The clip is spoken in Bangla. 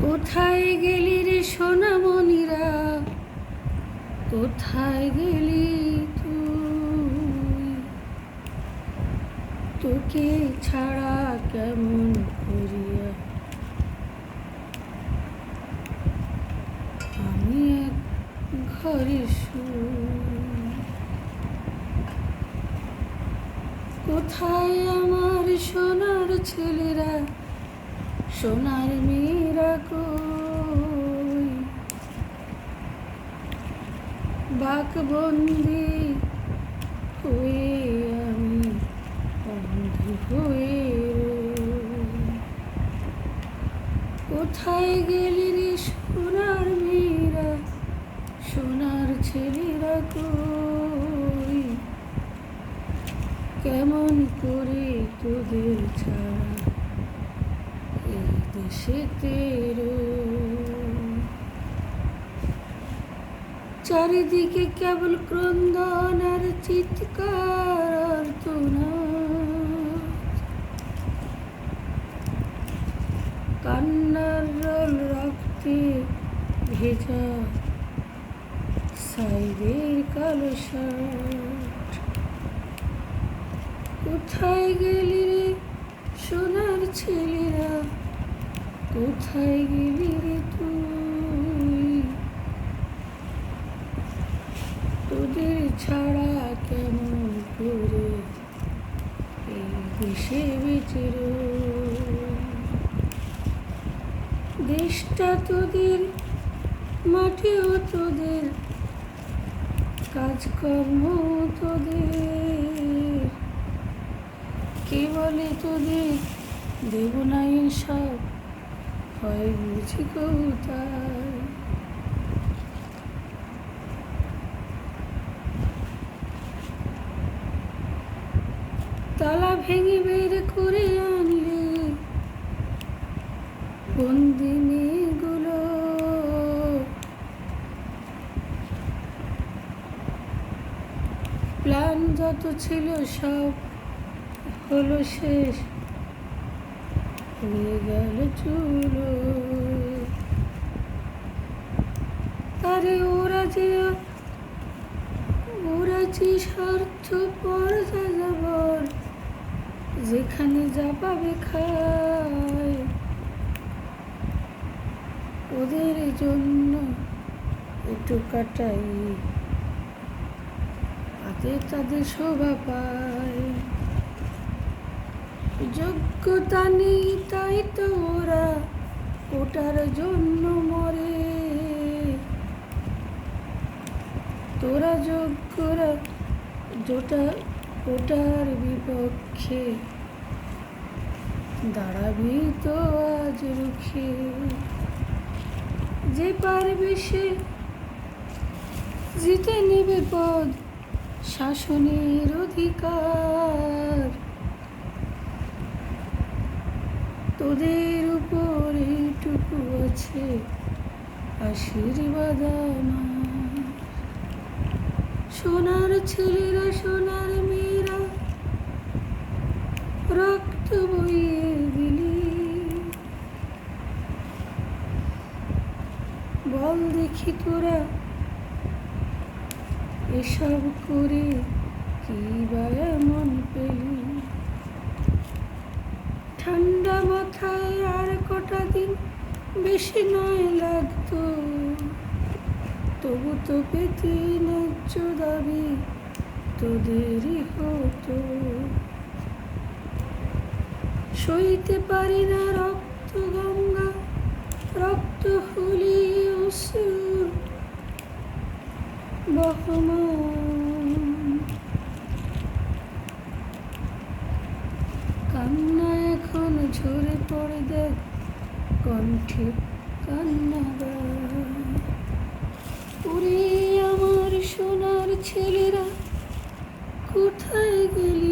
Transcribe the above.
কোথায় গেলি রে সোনামণিরা, কোথায় গেলি তুই? তোকে ছাড়া কেমন করিয়া আমি এক ঘরে শুই। কোথায় আমার সোনার ছেলেরা, সোনার মেয়েরা কই? বাকবন্দি হয়ে আমি অন্ধ হয়ে রই। কোথায় গেলি রে সোনার মেয়েরা, সোনার ছেলেরা কই? কেমন করে তোদের ছাড়া এই দেশেতে রই। চারিদিকে কেবল ক্রন্দন আর চিৎকার আর্তনাদ, কান্নার রোল রক্তে ভেজা সাইদের কালো শার্ট। কোথায় গেলি রে সোনার ছেলেরা, কোথায় গেলি রে তুই? তোদের ছাড়া কেমন করে এই দেশে বেঁচে রই। দেশটা তোদের, মাটিও তোদের, কাজকর্ম তোদের। কে বলে তোদের দেব না সব, হয় বুঝি কৌতাই। তালা ভেঙে বের করে আনলে বন্দি মেয়েগুলো, প্ল্যান যত ছিল সব হলো শেষ, হয়ে গেল চুলো। আরে ওরা যে স্বার্থপর যাযাবর, যেখানে যা পাবে খায়। ওদের জন্য একটু কাটাই আগে তাদের শোভা পায়। যোগ্যতা নেই তাই তো ওরা ওটার জন্য মরে। তোরা যোগ্যরা ওটার বিপক্ষে দাঁড়াবি তো আজ রুখে। যে পারবে সে জিতে নেবে পদ, শাসনের অধিকার। তোদের উপর এইটুকু আছে আশীর্বাদ আমার। সোনার ছেলেরা, সোনার মেয়েরা রক্ত বইয়ে দিলি। বল দেখি তোরা এসব করে কি বা এমন পেলি? ঠান্ডা মাথায় আর কটা দিন বেশি নয় লাগতো, তবু তো পেতে ন্যায্য দাবি তোদেরই হতো। সইতে পারি না রক্ত গঙ্গা, রক্ত হলি অশ্রু বহমান। কান্না এখন ঝরে পড়ে দেখ কণ্ঠে কান্না গায়। ওরে আমার সোনার ছেলেরা, কোথায় গেলি?